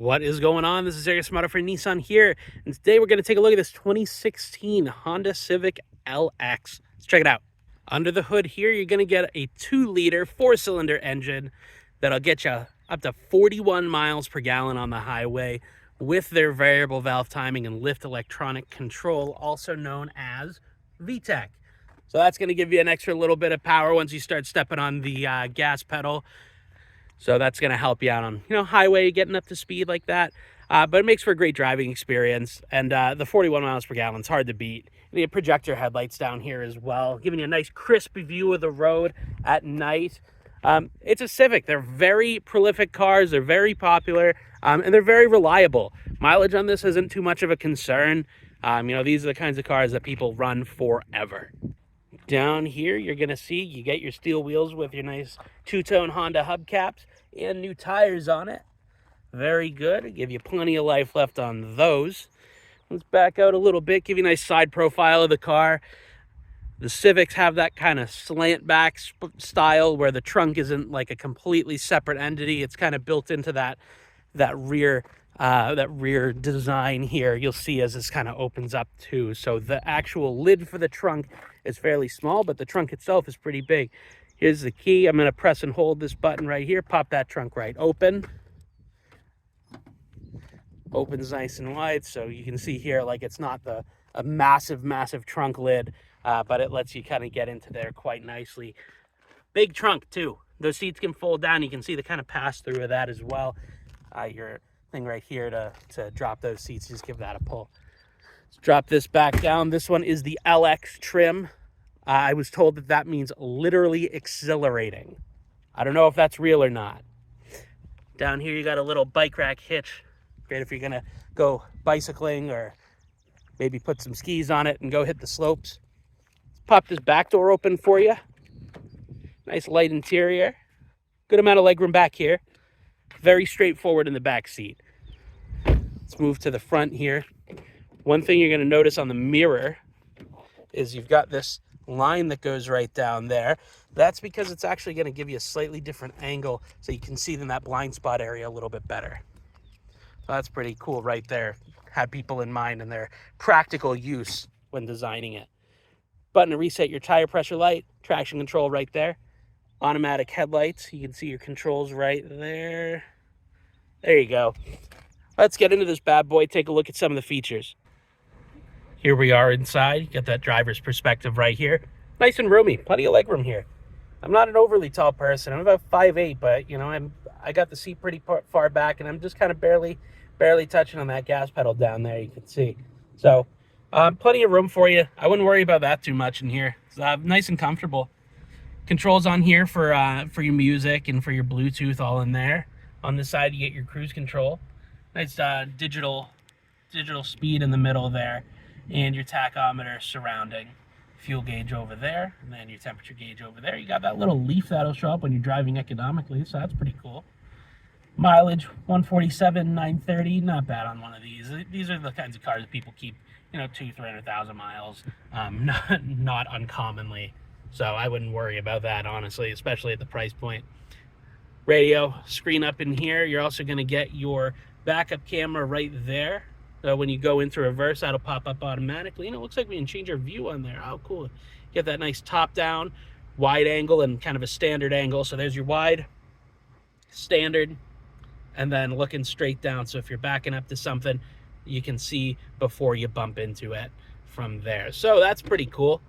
What is going on? This is Darius for Nissan here, and today we're going to take a look at this 2016 Honda Civic LX. Let's check it out. Under the hood here, you're going to get a 2-liter 4-cylinder engine that'll get you up to 41 miles per gallon on the highway with their variable valve timing and lift electronic control, also known as VTEC. So that's going to give you an extra little bit of power once you start stepping on the gas pedal. So that's going to help you out on, highway, getting up to speed like that. But it makes for a great driving experience. And the 41 miles per gallon is hard to beat. And you have projector headlights down here as well, giving you a nice crisp view of the road at night. It's a Civic. They're very prolific cars. They're very popular, and they're very reliable. Mileage on this isn't too much of a concern. These are the kinds of cars that people run forever. Down here, you're going to see you get your steel wheels with your nice two-tone Honda hubcaps and new tires on it. Very good. Give you plenty of life left on those. Let's back out a little bit, give you a nice side profile of the car. The Civics have that kind of slant back style where the trunk isn't like a completely separate entity. It's kind of built into that rear design here. You'll see as this kind of opens up too. So the actual lid for the trunk is fairly small, but the trunk itself is pretty big. Here's the key. I'm going to press and hold this button right here. Pop that trunk right open. Opens nice and wide, so you can see here like it's not a massive trunk lid, but it lets you kind of get into there quite nicely. Big trunk too. Those seats can fold down. You can see the kind of pass through of that as well. Your thing right here to drop those seats, just give that a pull. Let's drop this back down. This one is the LX trim. I was told that means literally exhilarating. I don't know if that's real or not. Down here you got a little bike rack hitch. Great if you're gonna go bicycling or maybe put some skis on it and go hit the slopes. Let's pop this back door open for you. Nice light interior. Good amount of legroom back here. Very straightforward in the back seat. Let's move to the front here. One thing you're going to notice on the mirror is you've got this line that goes right down there. That's because it's actually going to give you a slightly different angle so you can see in that blind spot area a little bit better. So that's pretty cool right there. Had people in mind and their practical use when designing it. Button to reset your tire pressure light, traction control right there. Automatic headlights. You can see your controls right there. There you go. Let's get into this bad boy, take a look at some of the features. Here we are inside. You got that driver's perspective right here. Nice and roomy, plenty of legroom here. I'm not an overly tall person. I'm about 5'8", but I got the seat pretty far back, and I'm just kind of barely touching on that gas pedal down there, you can see. So plenty of room for you. I wouldn't worry about that too much in here. It's nice and comfortable. Controls on here for your music and for your Bluetooth, all in there. On this side, you get your cruise control. Nice digital speed in the middle there, and your tachometer surrounding. Fuel gauge over there, and then your temperature gauge over there. You got that little leaf that'll show up when you're driving economically, so that's pretty cool. Mileage 147,930, not bad on one of these. These are the kinds of cars that people keep, 200,000-300,000 miles, not uncommonly. So I wouldn't worry about that, honestly, especially at the price point. Radio screen up in here. You're also going to get your backup camera right there. So when you go into reverse, that'll pop up automatically. It looks like we can change our view on there. Oh, cool. Get that nice top-down, wide angle, and kind of a standard angle. So there's your wide, standard, and then looking straight down. So if you're backing up to something, you can see before you bump into it from there. So that's pretty cool.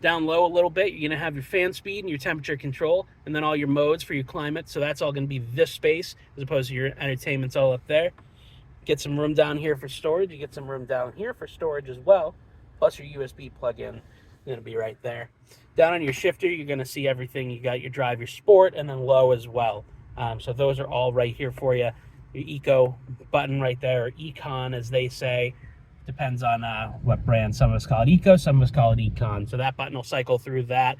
Down low a little bit, you're going to have your fan speed and your temperature control, and then all your modes for your climate. So that's all going to be this space as opposed to your entertainment's all up there. Get some room down here for storage. You get some room down here for storage as well. Plus your USB plug-in is going to be right there. Down on your shifter, you're going to see everything. You got your drive, your sport, and then low as well. So those are all right here for you. Your eco button right there, or econ as they say. Depends on what brand. Some of us call it eco, some of us call it econ. So that button will cycle through that.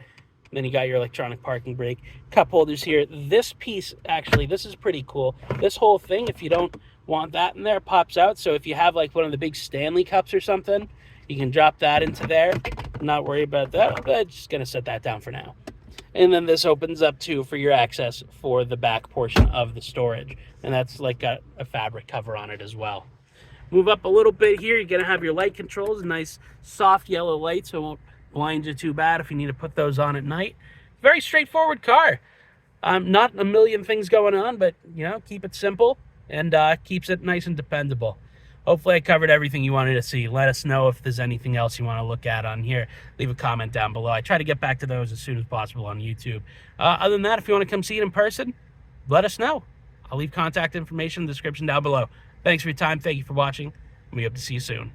Then you got your electronic parking brake. Cup holders here. This piece, actually, this is pretty cool. This whole thing, if you don't want that in there, pops out. So if you have like one of the big Stanley cups or something, you can drop that into there. Not worry about that. I'm just going to set that down for now. And then this opens up too for your access for the back portion of the storage. And that's like got a fabric cover on it as well. Move up a little bit here, you're gonna have your light controls, a nice soft yellow light so it won't blind you too bad if you need to put those on at night. Very straightforward car. Not a million things going on, but you know, keep it simple and keeps it nice and dependable. Hopefully I covered everything you wanted to see. Let us know if there's anything else you want to look at on here. Leave a comment down below. I try to get back to those as soon as possible on YouTube. Other than that, if you want to come see it in person, let us know. I'll leave contact information in the description down below. Thanks for your time. Thank you for watching. We hope to see you soon.